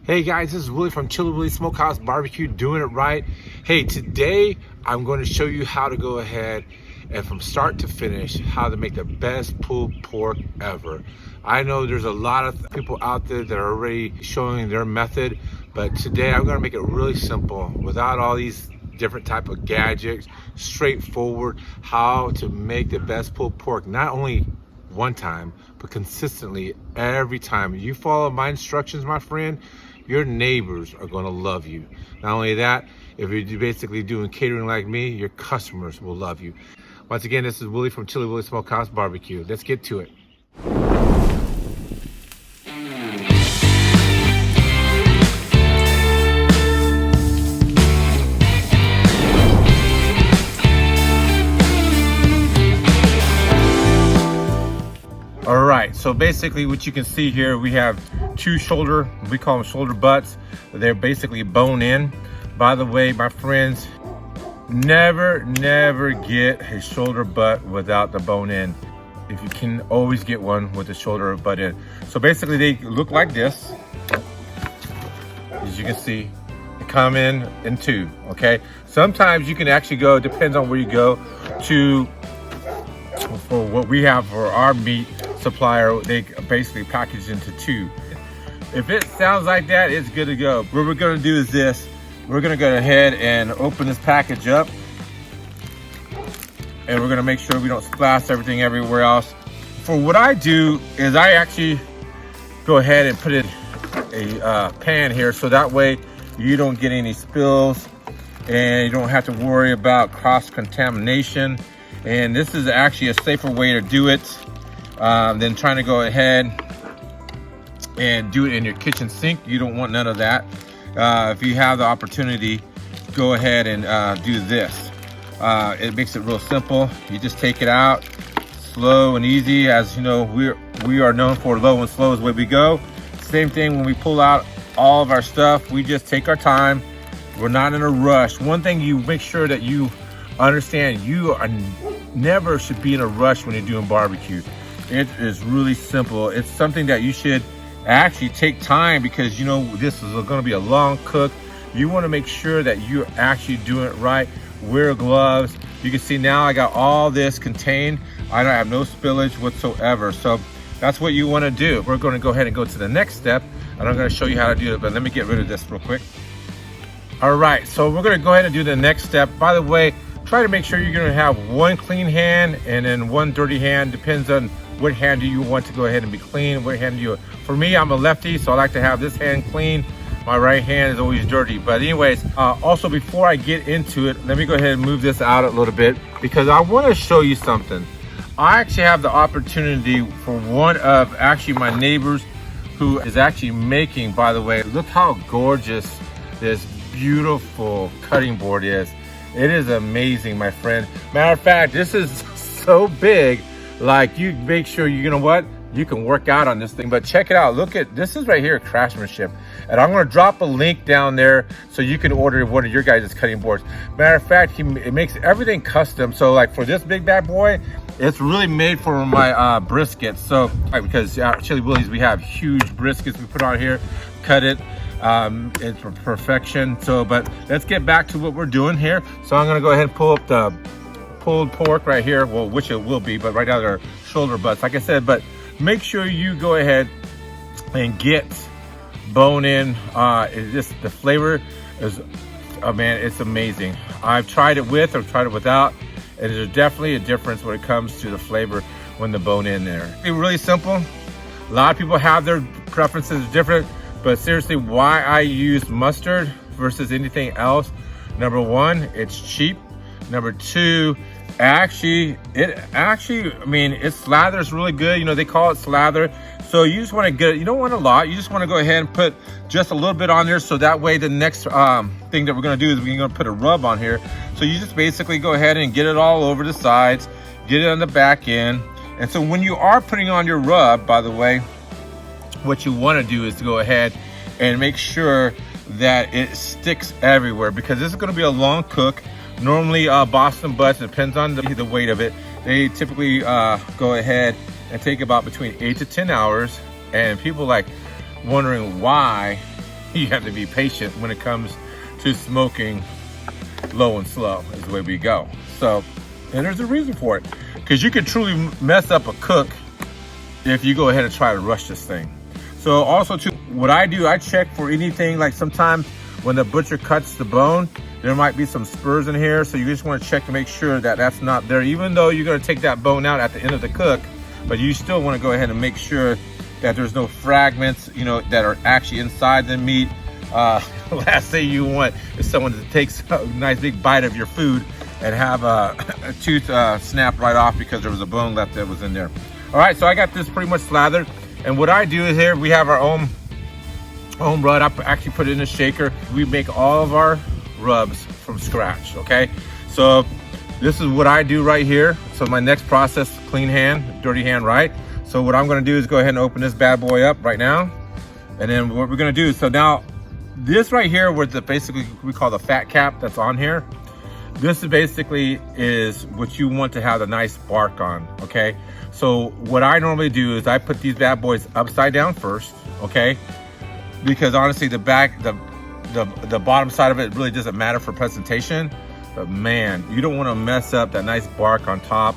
Hey guys, this is Willy from Willy Smokehouse Barbecue, doing it right. Hey, today I'm going to show you how to go ahead and from start to finish, how to make the best pulled pork ever. I know there's a lot of people out there that are already showing their method, but today I'm going to make it really simple without all these different type of gadgets, straightforward, how to make the best pulled pork, not only one time, but consistently every time. You follow my instructions, my friend, your neighbors are going to love you. Not only that, if you're basically doing catering like me, your customers will love you. Once again, this is Willy from Willy Smokehouse Barbecue. Let's get to it. All right, so basically what you can see here, we have two shoulder, we call them shoulder butts. They're basically bone in. By the way, my friends, never get a shoulder butt without the bone in. If you can always get one with the shoulder butt in. So basically they look like this. As you can see, they come in two, okay? Sometimes you can actually go, it depends on where you go to, for what we have for our meat supplier, they basically package into two. If it sounds like that, it's good to go. What we're gonna do is this. We're gonna go ahead and open this package up, and we're gonna make sure we don't splash everything everywhere else. For what I do is I actually go ahead and put in a pan here, so that way you don't get any spills and you don't have to worry about cross-contamination. And this is actually a safer way to do it than trying to go ahead and do it in your kitchen sink. You don't want none of that. If you have the opportunity, go ahead and do this. It makes it real simple. You just take it out, slow and easy. As you know, we are known for low and slow is where we go. Same thing when we pull out all of our stuff. We just take our time. We're not in a rush. One thing you make sure that you understand, you are never should be in a rush when you're doing barbecue. It is really simple. It's something that you should actually take time, because you know this is going to be a long cook. You want to make sure that you're actually doing it right. Wear gloves. You can see now I got all this contained. I don't have no spillage whatsoever. So that's what you want to do. We're going to go ahead and go to the next step, and I'm going to show you how to do it. But let me get rid of this real quick. All right, so we're going to go ahead and do the next step. By the way, try to make sure you're going to have one clean hand and then one dirty hand. Depends on what hand do you want to go ahead and be clean. What hand do you? For me, I'm a lefty, so I like to have this hand clean. My right hand is always dirty. But anyways, also before I get into it, let me go ahead and move this out a little bit, because I want to show you something. I actually have the opportunity for one of actually my neighbors who is actually making, by the way, look how gorgeous this beautiful cutting board is. It is amazing, my friend. Matter of fact, this is so big, like you make sure you know what, you can work out on this thing. But check it out, look at this, is right here craftsmanship, and I'm going to drop a link down there so you can order one of your guys' cutting boards. Matter of fact, it makes everything custom. So like for this big bad boy, it's really made for my brisket. So because Chili Willy's, we have huge briskets we put on here, cut it. It's for perfection. So, but let's get back to what we're doing here. So I'm going to go ahead and pull up the pulled pork right here, well, which it will be, but right now they're shoulder butts, like I said. But make sure you go ahead and get bone in. It's just, the flavor is, oh man, it's amazing. I've tried it with, I've tried it without, and there's definitely a difference when it comes to the flavor when the bone in there. It's really simple. A lot of people have their preferences different. But seriously, why I use mustard versus anything else? Number one, it's cheap. Number two, I mean, it slathers really good. You know, they call it slather. So you just want to get it. You don't want a lot. You just want to go ahead and put just a little bit on there. So that way the next thing that we're going to do is we're going to put a rub on here. So you just basically go ahead and get it all over the sides, get it on the back end. And so when you are putting on your rub, by the way, what you want to do is to go ahead and make sure that it sticks everywhere, because this is going to be a long cook. Normally Boston butts, it depends on the weight of it, they typically go ahead and take about between 8 to 10 hours. And people like wondering why you have to be patient when it comes to smoking low and slow is the way we go. So, and there's a reason for it, because you can truly mess up a cook if you go ahead and try to rush this thing. So also too, what I do, I check for anything, like sometimes when the butcher cuts the bone, there might be some spurs in here. So you just want to check to make sure that that's not there, even though you're going to take that bone out at the end of the cook, but you still want to go ahead and make sure that there's no fragments, you know, that are actually inside the meat. Last thing you want is someone that takes a nice big bite of your food and have a tooth snap right off because there was a bone left that was in there. All right, so I got this pretty much slathered. And what I do is here, we have our own rub. I actually put it in a shaker. We make all of our rubs from scratch, okay? So this is what I do right here. So my next process, clean hand, dirty hand, right? So what I'm gonna do is go ahead and open this bad boy up right now. And then what we're gonna do, so now this right here, where the basically we call the fat cap that's on here, this is basically is what you want to have a nice bark on, okay? So what I normally do is I put these bad boys upside down first, okay? Because honestly, the bottom side of it really doesn't matter for presentation, but man, you don't want to mess up that nice bark on top.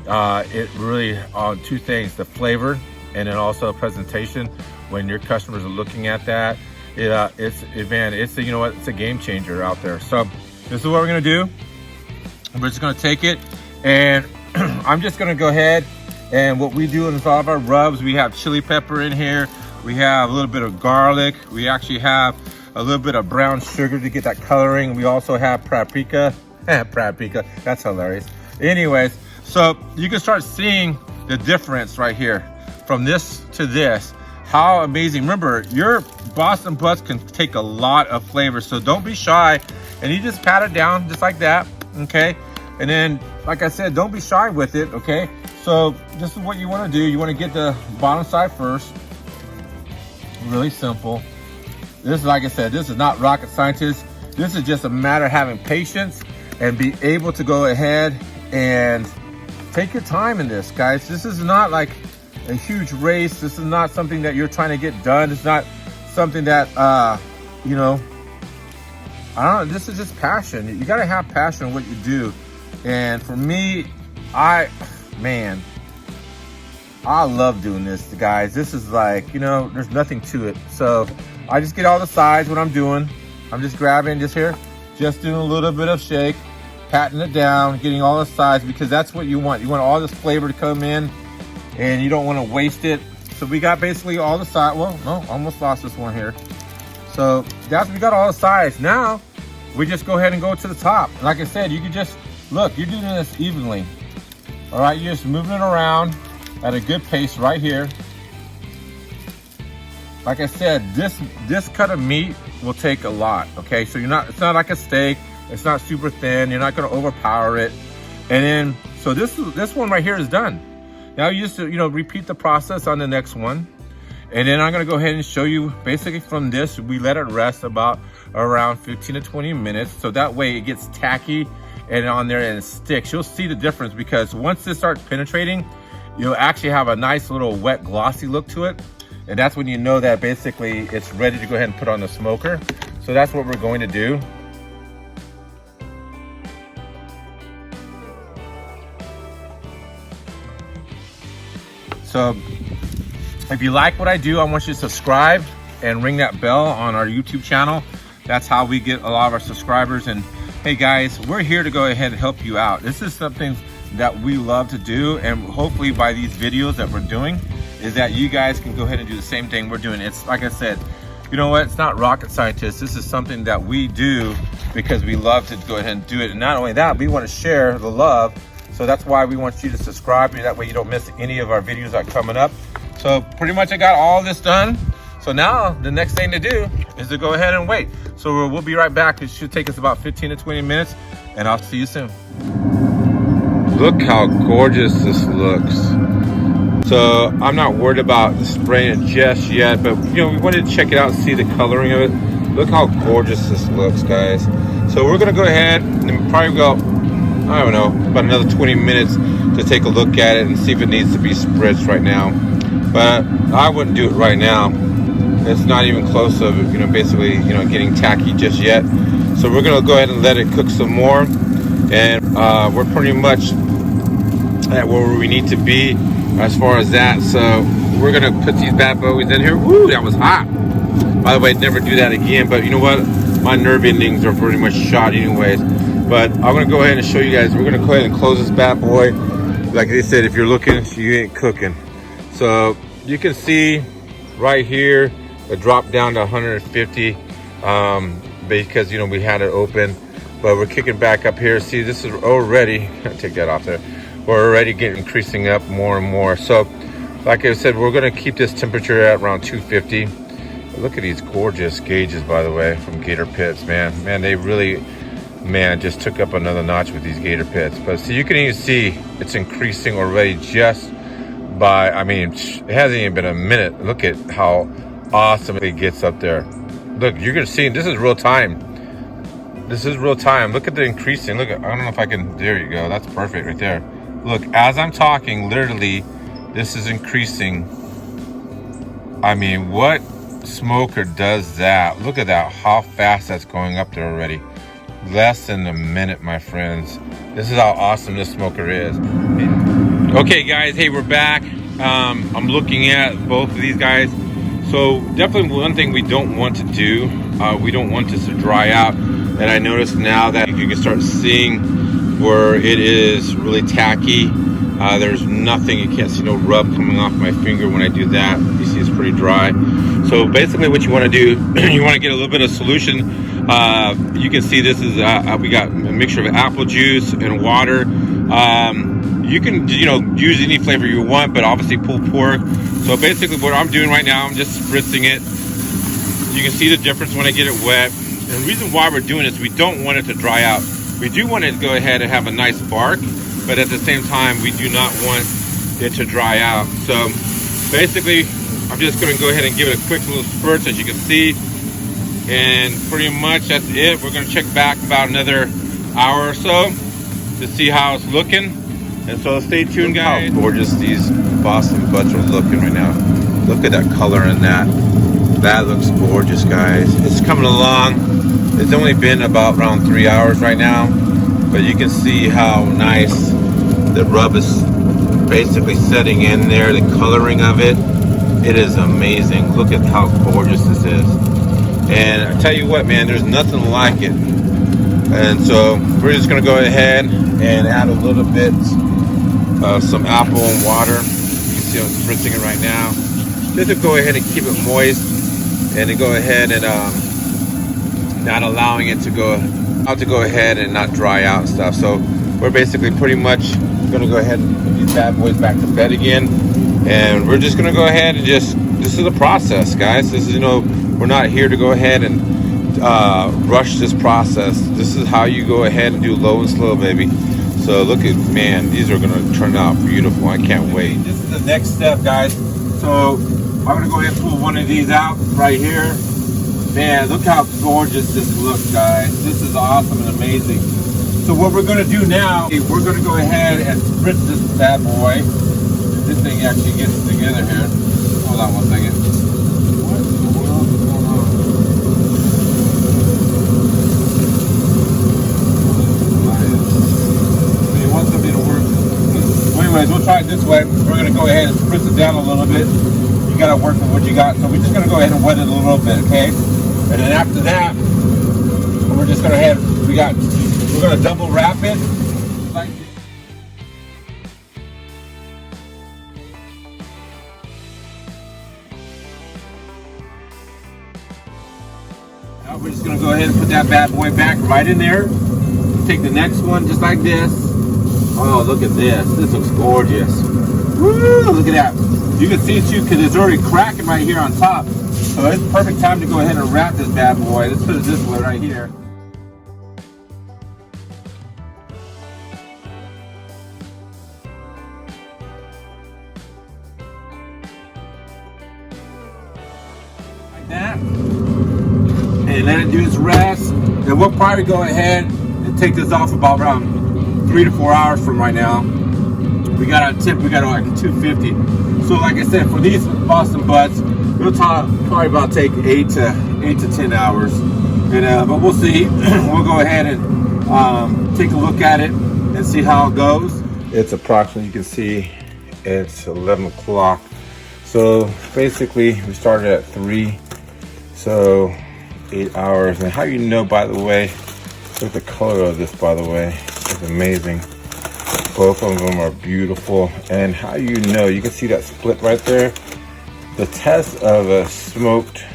It really on two things, the flavor and then also presentation. When your customers are looking at that, it's you know what, it's a game changer out there. So this is what we're gonna do. We're just gonna take it, and I'm just gonna go ahead, and what we do in all of our rubs, we have chili pepper in here, we have a little bit of garlic, we actually have a little bit of brown sugar to get that coloring. We also have paprika. Paprika, that's hilarious. Anyways, so you can start seeing the difference right here from this to this. How amazing. Remember, your Boston butts can take a lot of flavor, so don't be shy, and you just pat it down just like that, okay? And then, like I said, don't be shy with it, okay? So this is what you want to do. You want to get the bottom side first. Really simple. This is, like I said, this is not rocket scientist. This is just a matter of having patience and be able to go ahead and take your time in this, guys. This is not like a huge race. This is not something that you're trying to get done. It's not something that, you know, I don't know, this is just passion. You gotta have passion in what you do. And for me, I love doing this, guys. This is like, you know, there's nothing to it. So I just get all the sides. What I'm doing, I'm just grabbing just here, just doing a little bit of shake, patting it down, getting all the sides, because that's what you want. You want all this flavor to come in, and you don't want to waste it. So we got basically all the sides. Well, no, almost lost this one here. So that's, we got all the sides. Now we just go ahead and go to the top. Like I said, you can just look, you're doing this evenly. All right, you're just moving it around at a good pace right here. Like I said, this cut of meat will take a lot, okay? So it's not like a steak, it's not super thin, you're not gonna overpower it. And then, so this one right here is done. Now you just, you know, repeat the process on the next one. And then I'm gonna go ahead and show you, basically from this, we let it rest about around 15 to 20 minutes. So that way it gets tacky and on there and it sticks. You'll see the difference, because once this starts penetrating, you'll actually have a nice little wet glossy look to it. And that's when you know that basically it's ready to go ahead and put on the smoker. So that's what we're going to do. So if you like what I do, I want you to subscribe and ring that bell on our YouTube channel. That's how we get a lot of our subscribers. And hey guys, we're here to go ahead and help you out. This is something that we love to do, and hopefully by these videos that we're doing is that you guys can go ahead and do the same thing we're doing. It's like I said, you know what, it's not rocket scientists. This is something that we do because we love to go ahead and do it. And not only that, we want to share the love. So that's why we want you to subscribe, that way you don't miss any of our videos that are coming up. So pretty much I got all this done. So now the next thing to do is to go ahead and wait. So we'll be right back. It should take us about 15 to 20 minutes, and I'll see you soon. Look how gorgeous this looks. So I'm not worried about spraying it just yet, but you know, we wanted to check it out and see the coloring of it. Look how gorgeous this looks, guys. So we're gonna go ahead and probably go, I don't know, about another 20 minutes to take a look at it and see if it needs to be spritzed right now. But I wouldn't do it right now. It's not even close of, you know, basically, you know, getting tacky just yet. So we're gonna go ahead and let it cook some more, and we're pretty much at where we need to be as far as that. So we're gonna put these bad boys in here. Woo, that was hot. By the way, never do that again. But you know what? My nerve endings are pretty much shot anyways. But I'm gonna go ahead and show you guys. We're gonna go ahead and close this bad boy. Like they said, if you're looking, you ain't cooking. So you can see right here, it dropped down to 150 because, you know, we had it open. But we're kicking back up here. See, this is already, take that off there. We're already getting increasing up more and more. So like I said, we're gonna keep this temperature at around 250. Look at these gorgeous gauges, by the way, from Gator Pits, man. Man, they really, man, just took up another notch with these Gator Pits. But so you can even see it's increasing already just by, I mean, it hasn't even been a minute. Look at how awesome it gets up there. Look, you're gonna see, this is real time. This is real time. Look at the increasing. Look, I don't know if I can, there you go. That's perfect right there. Look, as I'm talking, literally, this is increasing. I mean, what smoker does that? Look at that, how fast that's going up there already. Less than a minute, my friends. This is how awesome this smoker is. Okay guys, hey, we're back. I'm looking at both of these guys. So definitely one thing we don't want to do, we don't want this to dry out. And I noticed now that you can start seeing where it is really tacky. There's nothing, you can't see no rub coming off my finger when I do that. You see it's pretty dry. So basically what you want to do, you want to get a little bit of solution. You can see this is, we got a mixture of apple juice and water. You can, you know, use any flavor you want, but obviously pulled pork. So basically what I'm doing right now, I'm just spritzing it. You can see the difference when I get it wet. And the reason why we're doing this, we don't want it to dry out. We do want it to go ahead and have a nice bark, but at the same time, we do not want it to dry out. So basically, I'm just gonna go ahead and give it a quick little spurt, as you can see. And pretty much that's it. We're gonna check back about another hour or so to see how it's looking. And so stay tuned, guys. Look how gorgeous these Boston butts are looking right now. Look at that color in that. That looks gorgeous, guys. It's coming along. It's only been about around 3 hours right now, but you can see how nice the rub is basically setting in there. The coloring of it, it is amazing. Look at how gorgeous this is. And I tell you what, man, there's nothing like it. And so we're just gonna go ahead and add a little bit of some apple and water. You can see I'm spritzing it right now. Just to go ahead and keep it moist, and to go ahead and not allowing it to go ahead and not dry out and stuff. So we're basically pretty much gonna go ahead and put these bad boys back to bed again. And we're just gonna go ahead and just, this is a process, guys. This is, you know, we're not here to go ahead and rush this process. This is how you go ahead and do low and slow, baby. So look at, man, these are gonna turn out beautiful. I can't wait. This is the next step, guys. So I'm gonna go ahead and pull one of these out right here. Man, look how gorgeous this looks, guys. This is awesome and amazing. So what we're gonna do now, we're gonna go ahead and spritz this bad boy. This thing actually gets together here. Hold on one second. What in the world is going on? You want something to work. Well, anyways, we'll try it this way. We're gonna go ahead and spritz it down a little bit. You gotta work with what you got. So we're just gonna go ahead and wet it a little bit, okay? And then after that, we're just gonna we're gonna double wrap it. Like now we're just gonna go ahead and put that bad boy back right in there. Take the next one just like this. Oh, look at this. This looks gorgeous. Woo, look at that. You can see it too because it's already cracking right here on top. So it's perfect time to go ahead and wrap this bad boy. Let's put it this way right here. Like that. And let it do its rest. And we'll probably go ahead and take this off about around 3 to 4 hours from right now. We got our tip, we got like 250. So like I said, for these Boston butts, It'll probably about take 8 to 10 hours. And but we'll see. We'll go ahead and take a look at it and see how it goes. It's approximately, you can see it's 11 o'clock. So basically we started at 3, so 8 hours. And how you know, by the way, look at the color of this, by the way, it's amazing. Both of them are beautiful. And how you know, you can see that split right there. The test of a smoked,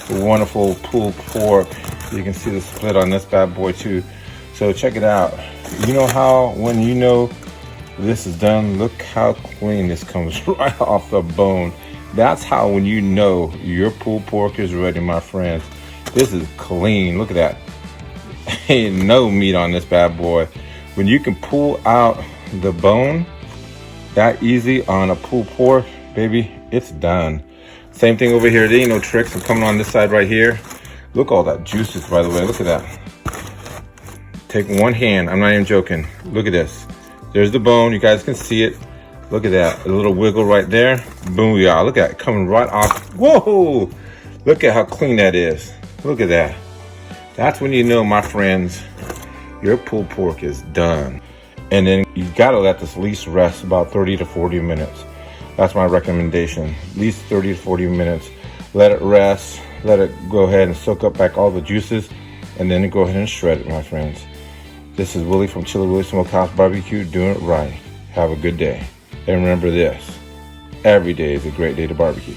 wonderful pulled pork, you can see the split on this bad boy too. So check it out. You know how, when you know this is done, look how clean this comes right off the bone. That's how, when you know your pulled pork is ready, my friends. This is clean. Look at that. Ain't no meat on this bad boy. When you can pull out the bone that easy on a pulled pork, baby, it's done. Same thing over here. There ain't no tricks. I'm coming on this side right here. Look, all that juices, by the way. Look at that. Take one hand. I'm not even joking. Look at this. There's the bone. You guys can see it. Look at that. A little wiggle right there. Booyah. Look at it coming right off. Whoa! Look at how clean that is. Look at that. That's when you know, my friends, your pulled pork is done. And then you gotta let this at least rest about 30 to 40 minutes. That's my recommendation. At least 30 to 40 minutes. Let it rest. Let it go ahead and soak up back all the juices. And then go ahead and shred it, my friends. This is Willie from Chili Willy Smokehouse Barbecue, doing it right. Have a good day. And remember this, every day is a great day to barbecue.